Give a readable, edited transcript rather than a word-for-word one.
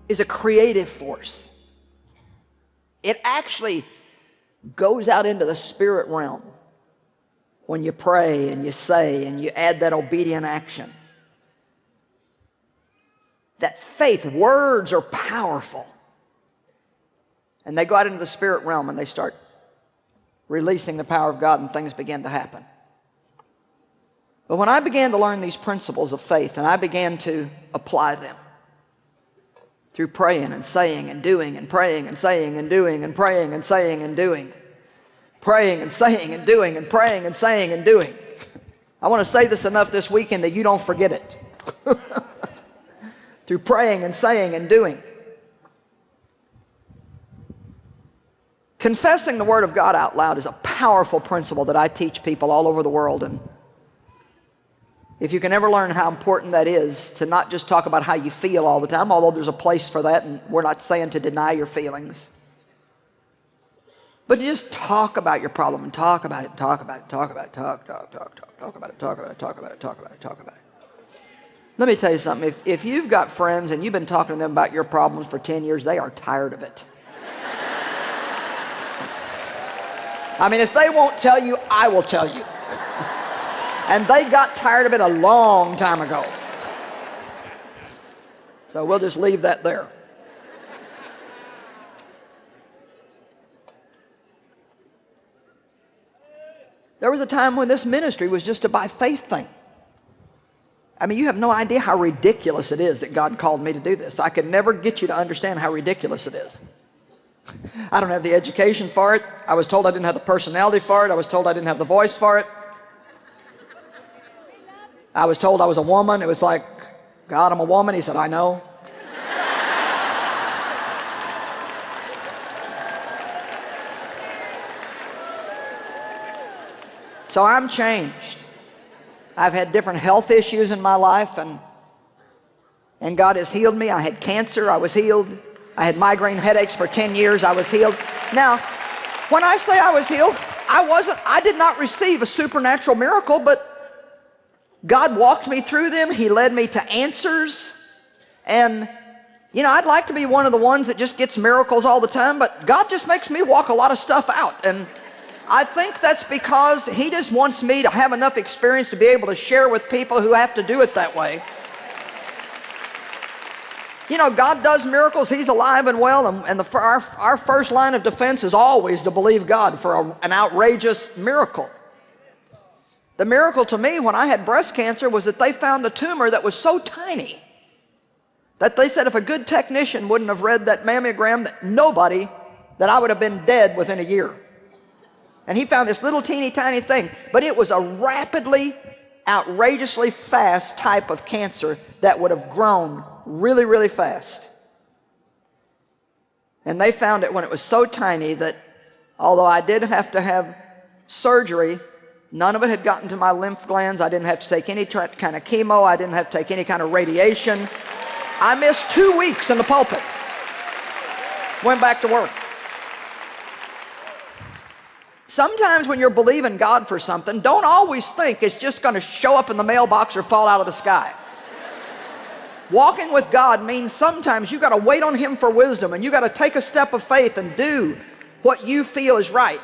is a creative force. It actually goes out into the spirit realm when you pray and you say and you add that obedient action. That faith, words are powerful. And they go out into the spirit realm and they start releasing the power of God, and things begin to happen. But when I began to learn these principles of faith and I began to apply them through praying and saying and doing and praying and saying and doing and praying and saying and doing, praying and saying and doing and praying and saying and doing. I want to say this enough this weekend that you don't forget it. Through praying and saying and doing. Confessing the Word of God out loud is a powerful principle that I teach people all over the world. And if you can ever learn how important that is, to not just talk about how you feel all the time, although there's a place for that, and we're not saying to deny your feelings, but to just talk about your problem and talk about it, talk about it, talk about it, talk about it, talk about it, talk about it, talk about it, talk about it. Let me tell you something. If you've got friends and you've been talking to them about your problems for 10 years, they are tired of it. I mean, if they won't tell you, I will tell you. And they got tired of it a long time ago. So we'll just leave that there. There was a time when this ministry was just a by faith thing. I mean, you have no idea how ridiculous it is that God called me to do this. I could never get you to understand how ridiculous it is. I don't have the education for it. I was told I didn't have the personality for it. I was told I didn't have the voice for it. I was told I was a woman. It was like, God, I'm a woman. He said, I know. So I'm changed. I've had different health issues in my life, and God has healed me. I had cancer. I was healed. I had migraine headaches for 10 years. I was healed. Now, when I say I was healed, I did not receive a supernatural miracle, but God walked me through them. He led me to answers. And, you know, I'd like to be one of the ones that just gets miracles all the time, but God just makes me walk a lot of stuff out. And I think that's because He just wants me to have enough experience to be able to share with people who have to do it that way. You know, God does miracles. He's alive and well, and our first line of defense is always to believe God for an outrageous miracle. The miracle to me when I had breast cancer was that they found a tumor that was so tiny that they said if a good technician wouldn't have read that mammogram, that I would have been dead within a year. And he found this little teeny tiny thing, but it was a rapidly, outrageously fast type of cancer that would have grown really, really fast. And they found it when it was so tiny that although I did have to have surgery, none of it had gotten to my lymph glands. I didn't have to take any kind of chemo. I didn't have to take any kind of radiation. I missed 2 weeks in the pulpit. Went back to work. Sometimes when you're believing God for something, don't always think it's just going to show up in the mailbox or fall out of the sky. Walking with God means sometimes you got to wait on Him for wisdom, and you got to take a step of faith and do what you feel is right.